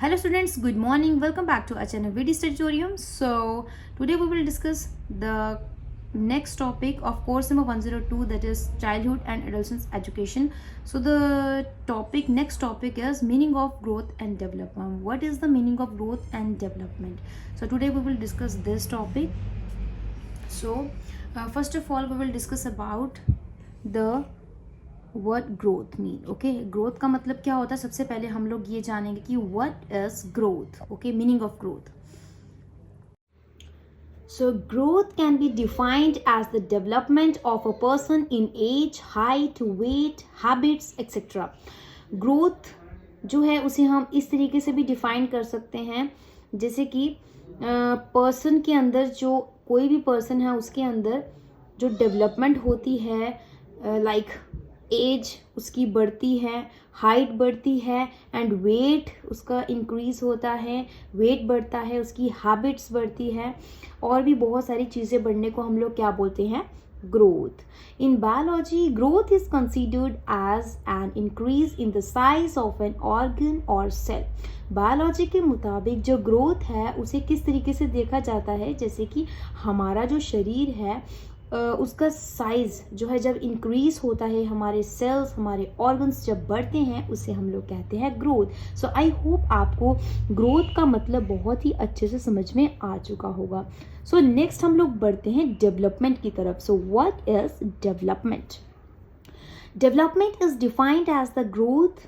Hello students, good morning. Welcome back to our channel VD Tutorium. So today we will discuss the next topic of course number 102, that is childhood and adolescence education. So the next topic is meaning of growth and development. What is the meaning of growth and development? So today we will discuss this topic. So first of all we will discuss about the what growth mean. Okay, growth का मतलब क्या होता है? सबसे पहले हम लोग ये जानेंगे कि what is growth. Okay, meaning of growth. So growth can be defined as the development of a person in age, height, weight, habits, etc. Growth जो है उसे हम इस तरीके से भी डिफाइन कर सकते हैं जैसे कि पर्सन के अंदर, जो कोई भी पर्सन है उसके अंदर जो डेवलपमेंट होती है, लाइक एज उसकी बढ़ती है, हाइट बढ़ती है एंड वेट उसका इंक्रीज होता है, वेट बढ़ता है, उसकी हैबिट्स बढ़ती है और भी बहुत सारी चीज़ें बढ़ने को हम लोग क्या बोलते हैं? Growth. In biology growth is considered as an increase in the size of an organ और सेल. बायोलॉजी के मुताबिक जो ग्रोथ है उसे किस तरीके से देखा जाता है, जैसे कि हमारा जो शरीर है उसका साइज जो है जब इंक्रीज होता है, हमारे सेल्स, हमारे ऑर्गन्स जब बढ़ते हैं, उसे हम लोग कहते हैं ग्रोथ. सो आई होप आपको ग्रोथ का मतलब बहुत ही अच्छे से समझ में आ चुका होगा. सो नेक्स्ट हम लोग बढ़ते हैं डेवलपमेंट की तरफ. So what is development? Development is defined as the growth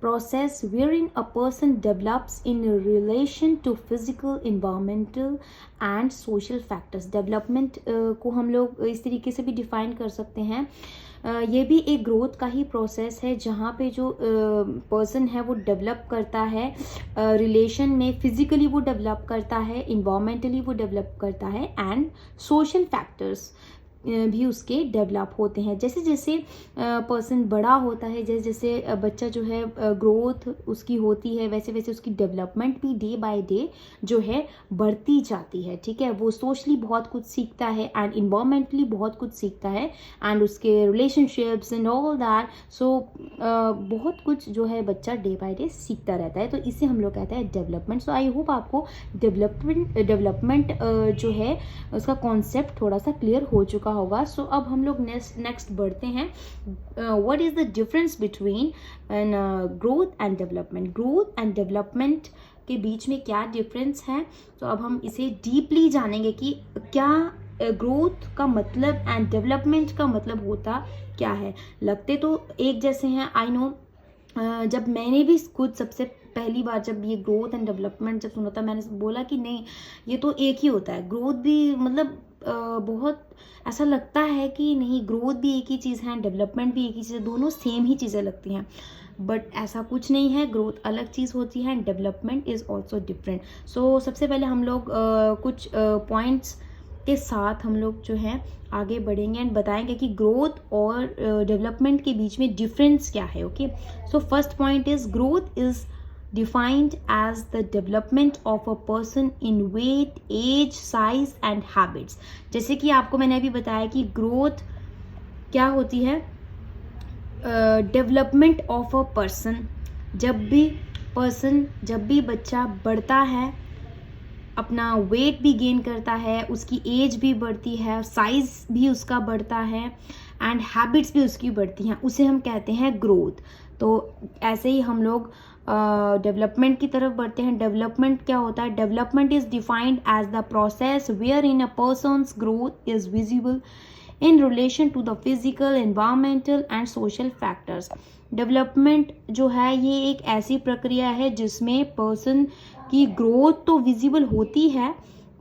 process wherein a person develops in relation to physical, environmental and social factors. Development को हम लोग इस तरीके से भी डिफाइन कर सकते हैं. ये भी एक ग्रोथ का ही प्रोसेस है जहाँ पे जो पर्सन है वो डेवलप करता है रिलेशन में, फिजिकली वो डेवलप करता है, इन्वायरमेंटली वो डेवलप करता है एंड सोशल फैक्टर्स भी उसके डेवलप होते हैं. जैसे जैसे पर्सन बड़ा होता है, जैसे जैसे बच्चा जो है ग्रोथ उसकी होती है, वैसे वैसे उसकी डेवलपमेंट भी डे बाय डे जो है बढ़ती जाती है. ठीक है, वो सोशली बहुत कुछ सीखता है एंड इन्वायरमेंटली बहुत कुछ सीखता है एंड उसके रिलेशनशिप्स एंड ऑल दैट. सो बहुत कुछ जो है बच्चा डे बाय डे सीखता रहता है, तो इसे हम लोग कहते हैं डेवलपमेंट. सो आई होप आपको डेवलपमेंट जो है उसका कॉन्सेप्ट थोड़ा सा क्लियर हो चुका होगा. सो अब हम लोग नेक्स्ट बढ़ते हैं. What is the difference between growth and development? Growth and development के बीच में क्या डिफरेंस है? तो अब हम इसे डीपली जानेंगे कि क्या ग्रोथ का मतलब एंड डेवलपमेंट का मतलब होता क्या है. लगते तो एक जैसे हैं, आई नो. जब मैंने भी खुद सबसे पहली बार जब ये ग्रोथ एंड डेवलपमेंट जब सुना था, मैंने बोला कि नहीं, ये तो एक ही होता है. ग्रोथ भी मतलब बहुत ऐसा लगता है कि नहीं, ग्रोथ भी एक ही चीज़ है, डेवलपमेंट भी एक ही चीज़ है, दोनों सेम ही चीज़ें लगती हैं. बट ऐसा कुछ नहीं है. ग्रोथ अलग चीज़ होती है and development is also different. So सबसे पहले हम लोग कुछ पॉइंट्स के साथ हम लोग जो है आगे बढ़ेंगे एंड बताएंगे कि ग्रोथ और डेवलपमेंट के बीच में डिफरेंस क्या है. Okay, so first point is growth is defined as the development of a person in weight, age, size and habits. जैसे कि आपको मैंने अभी बताया कि ग्रोथ क्या होती है, डेवलपमेंट ऑफ अ पर्सन. जब भी बच्चा बढ़ता है, अपना वेट भी गेन करता है, उसकी एज भी बढ़ती है, साइज भी उसका बढ़ता है एंड हैबिट्स भी उसकी बढ़ती हैं, उसे हम कहते हैं ग्रोथ. तो ऐसे ही हम लोग डेवलपमेंट की तरफ बढ़ते हैं. डेवलपमेंट क्या होता है? Development is defined as the process wherein a person's growth is visible in relation to the physical, environmental and social factors. Development जो है ये एक ऐसी प्रक्रिया है जिसमें पर्सन की ग्रोथ तो विजिबल होती है,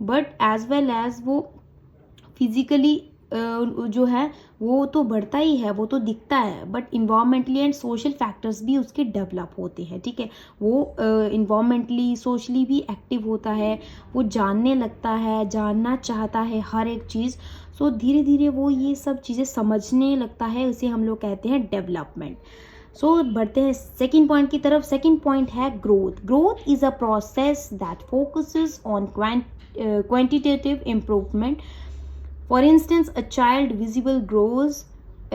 बट एज वेल एज वो फिजिकली जो है वो तो बढ़ता ही है, वो तो दिखता है, but environmentally and social factors भी उसके डेवलप होते हैं. ठीक है, वो इन्वायरमेंटली सोशली भी एक्टिव होता है, वो जानने लगता है, जानना चाहता है हर एक चीज़. सो धीरे धीरे वो ये सब चीज़ें समझने लगता है, उसे हम लोग कहते हैं डेवलपमेंट. सो बढ़ते हैं सेकेंड पॉइंट की तरफ. सेकेंड पॉइंट है growth. Growth is a process that focuses on quantitative improvement. For instance, a child visible grows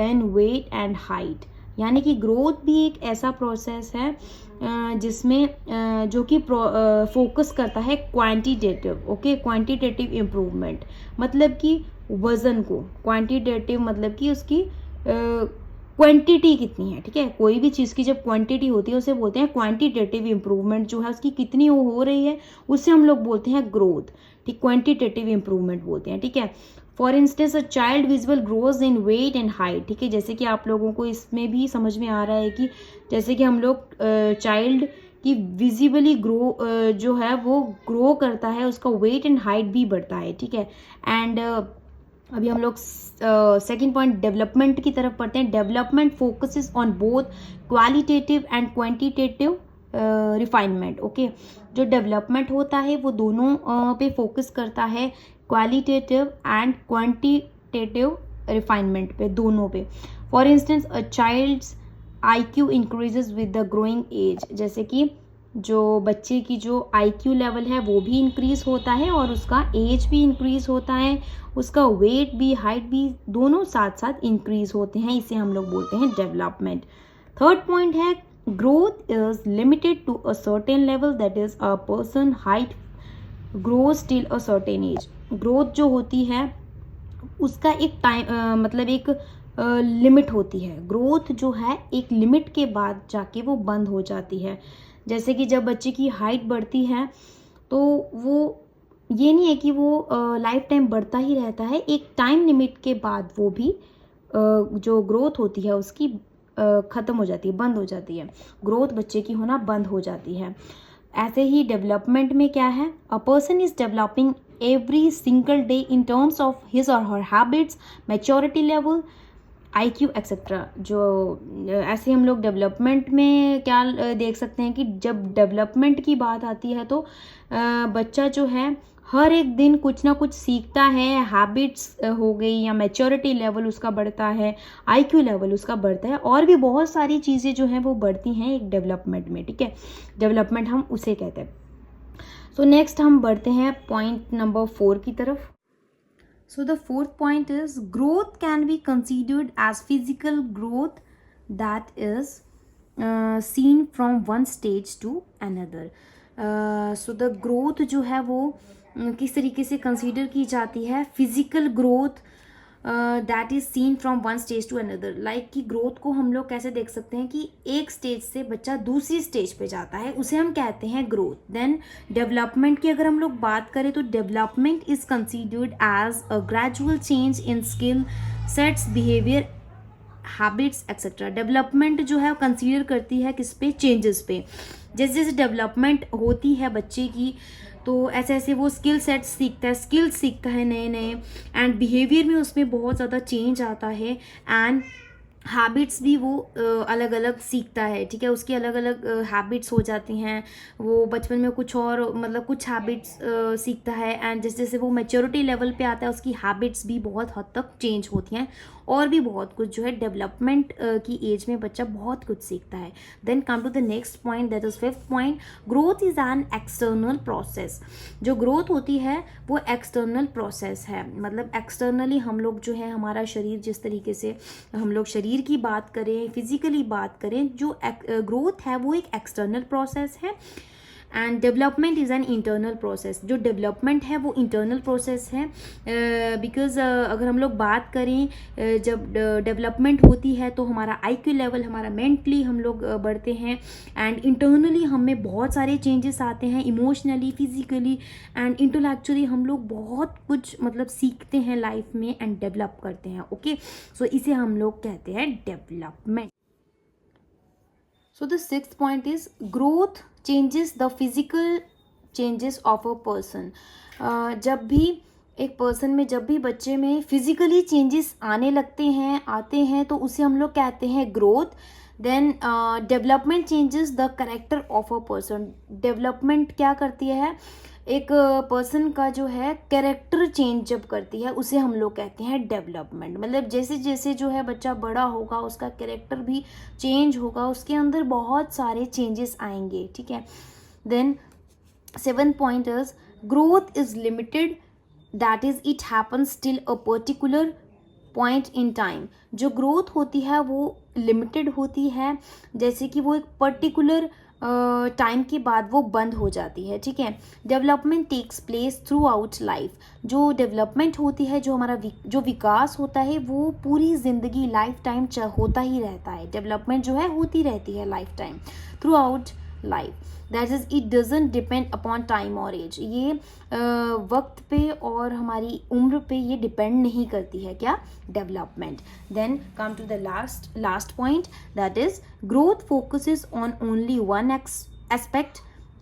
in weight and height. यानी कि ग्रोथ भी एक ऐसा प्रोसेस है जिसमें जो कि फोकस करता है क्वांटिटेटिव, ओके, क्वांटिटेटिव इम्प्रूवमेंट, मतलब कि वज़न को, क्वांटिटेटिव मतलब कि उसकी क्वांटिटी कितनी है, ठीक है, कोई भी चीज़ की जब क्वांटिटी होती है उसे बोलते हैं क्वांटिटेटिव इम्प्रूवमेंट, जो है उसकी कितनी हो रही है उससे हम लोग बोलते हैं ग्रोथ, ठीक, क्वांटिटेटिव इम्प्रूवमेंट बोलते हैं, ठीक है। For instance a child visual grows in weight and height, ठीक है, जैसे कि आप लोगों को इसमें भी समझ में आ रहा है कि जैसे कि हम लोग चाइल्ड की विजिबली ग्रो जो है वो ग्रो करता है, उसका वेट एंड हाइट भी बढ़ता है, ठीक है। एंड अभी हम लोग सेकेंड पॉइंट डेवलपमेंट की तरफ पढ़ते हैं। Development focuses on both qualitative and quantitative refinement, okay, जो डेवलपमेंट होता है वो दोनों पे फोकस करता है, क्वालिटेटिव एंड क्वांटिटेटिव रिफाइनमेंट पे, दोनों पे। For instance a child's IQ increases with the growing age, जैसे कि जो बच्चे की जो IQ लेवल है वो भी इंक्रीज होता है और उसका एज भी इंक्रीज होता है, उसका वेट भी, हाइट भी, दोनों साथ साथ इंक्रीज होते हैं, इसे हम लोग बोलते हैं डेवलपमेंट। थर्ड पॉइंट है growth is limited to a certain level, that is a person height grows till a certain age. Growth जो होती है उसका एक टाइम मतलब एक लिमिट होती है, ग्रोथ जो है एक लिमिट के बाद जाके वो बंद हो जाती है। जैसे कि जब बच्चे की हाइट बढ़ती है तो वो ये नहीं है कि वो लाइफ टाइम बढ़ता ही रहता है, एक टाइम लिमिट के बाद वो भी जो ग्रोथ होती है उसकी ख़त्म हो जाती है, बंद हो जाती है, ग्रोथ बच्चे की होना बंद हो जाती है। ऐसे ही डेवलपमेंट में क्या है, a person is developing every single day in terms of his और her habits, maturity level, IQ etcetera. जो ऐसे हम लोग डेवलपमेंट में क्या देख सकते हैं कि जब डेवलपमेंट की बात आती है तो बच्चा जो है हर एक दिन कुछ ना कुछ सीखता है, हैबिट्स हो गई या मैच्योरिटी लेवल उसका बढ़ता है, IQ लेवल उसका बढ़ता है, और भी बहुत सारी चीज़ें जो हैं वो बढ़ती हैं एक डेवलपमेंट में, ठीक है, डेवलपमेंट हम उसे कहते हैं। सो नेक्स्ट हम बढ़ते हैं पॉइंट नंबर 4 की तरफ। So the fourth point is growth can be considered as physical growth that is seen from one stage to another. So the growth जो है वो किस तरीके से कंसीडर की जाती है, physical growth that is seen from one stage to another. Like कि ग्रोथ को हम लोग कैसे देख सकते हैं कि एक स्टेज से बच्चा दूसरी स्टेज पे जाता है, उसे हम कहते हैं ग्रोथ। देन डेवलपमेंट की अगर हम लोग बात करें तो development is considered as a gradual change in skill sets, behaviour, habits etcetera. Development जो है कंसीडर करती है किस पे, चेंजेस पे। जैसे जैसे डेवलपमेंट होती है बच्चे की तो ऐसे ऐसे वो स्किल सेट्स सीखता है, स्किल्स सीखता है नए नए, एंड बिहेवियर में उसमें बहुत ज़्यादा चेंज आता है, एंड हैबिट्स भी वो अलग अलग सीखता है, ठीक है, उसकी अलग अलग हैबिट्स हो जाती हैं। वो बचपन में कुछ और मतलब कुछ हैबिट्स सीखता है, एंड जैसे जैसे वो मैच्योरिटी लेवल पे आता है उसकी हैबिट्स भी बहुत हद तक चेंज होती हैं, और भी बहुत कुछ जो है डेवलपमेंट की एज में बच्चा बहुत कुछ सीखता है। Then come to the next point, that is fifth point, growth is an external process. जो ग्रोथ होती है वो एक्सटर्नल प्रोसेस है, मतलब एक्सटर्नली हम लोग जो है हमारा शरीर, जिस तरीके से हम लोग शरीर की बात करें, फिजिकली बात करें, जो ग्रोथ है वो एक एक्सटर्नल प्रोसेस है, and development is an internal process. जो डेवलपमेंट है वो इंटरनल प्रोसेस है, बिकॉज अगर हम लोग बात करें जब डेवलपमेंट होती है तो हमारा IQ लेवल, हमारा मेंटली हम लोग बढ़ते हैं, एंड इंटरनली हमें बहुत सारे चेंजेस आते हैं, इमोशनली, फिजिकली एंड इंटेलेक्चुअली हम लोग बहुत कुछ मतलब सीखते हैं लाइफ में एंड डेवलप करते हैं, ओके। सो इसे हम लोग कहते हैं development. So the sixth point is growth changes the physical changes of a person. जब भी एक पर्सन में, जब भी बच्चे में फिजिकली चेंजेस आने लगते हैं, आते हैं, तो उसे हम लोग कहते हैं growth. Then development changes the character of a person. Development क्या करती है, एक पर्सन का जो है कैरेक्टर चेंज जब करती है उसे हम लोग कहते हैं डेवलपमेंट। मतलब जैसे जैसे जो है बच्चा बड़ा होगा उसका कैरेक्टर भी चेंज होगा, उसके अंदर बहुत सारे चेंजेस आएंगे, ठीक है। Then seven point is growth is limited, that is it happens till a particular point in time. जो ग्रोथ होती है वो लिमिटेड होती है, जैसे कि वो एक पर्टिकुलर टाइम के बाद वो बंद हो जाती है, ठीक है। Development takes place throughout life. जो डेवलपमेंट होती है, जो हमारा जो विकास होता है, वो पूरी ज़िंदगी लाइफ टाइम होता ही रहता है। डेवलपमेंट जो है होती रहती है life time, through out life. That is it doesn't depend upon time और एज। ये वक्त पे और हमारी उम्र पे ये डिपेंड नहीं करती है, क्या, development. Then come to the last point, that is growth focuses on only one aspect,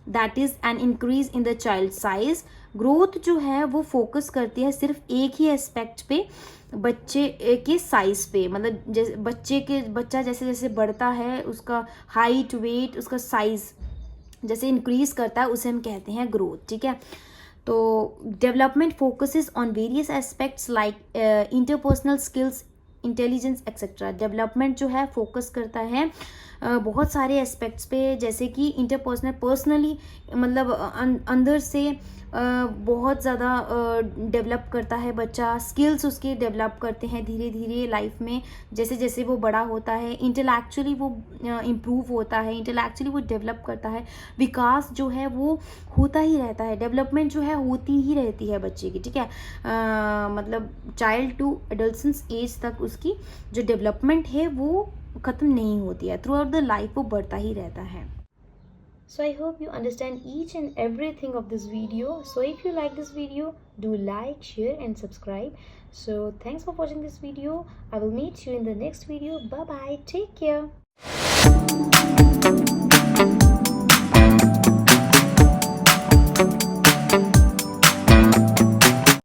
that is an increase in the child size. Growth जो है वो फोकस करती है सिर्फ एक ही एस्पेक्ट पे, बच्चे के साइज पे। मतलब जैसे बच्चा जैसे जैसे बढ़ता है, उसका हाइट, वेट, उसका साइज जैसे इंक्रीज करता है, उसे हम कहते हैं ग्रोथ, ठीक है। तो development focuses on various aspects like interpersonal skills, intelligence etcetera. Development जो है फोकस करता है बहुत सारे एस्पेक्ट्स पे, जैसे कि इंटरपर्सनल, पर्सनली, मतलब अंदर से बहुत ज़्यादा डेवलप करता है बच्चा। स्किल्स उसके डेवलप करते हैं धीरे धीरे लाइफ में, जैसे जैसे वो बड़ा होता है। इंटेलेक्चुअली वो इम्प्रूव होता है, इंटेलेक्चुअली वो डेवलप करता है। विकास जो है वो होता ही रहता है, डेवलपमेंट जो है होती ही रहती है बच्चे की, ठीक है। मतलब चाइल्ड टू एडल्सेंस एज तक उसकी जो डेवलपमेंट है वो ख़त्म नहीं होती है, थ्रू आउट द लाइफ वो बढ़ता ही रहता है। So I hope you understand each and everything of this video. So if you like this video, do like, share and subscribe. So thanks for watching this video. I will meet you in the next video. Bye bye. Take care.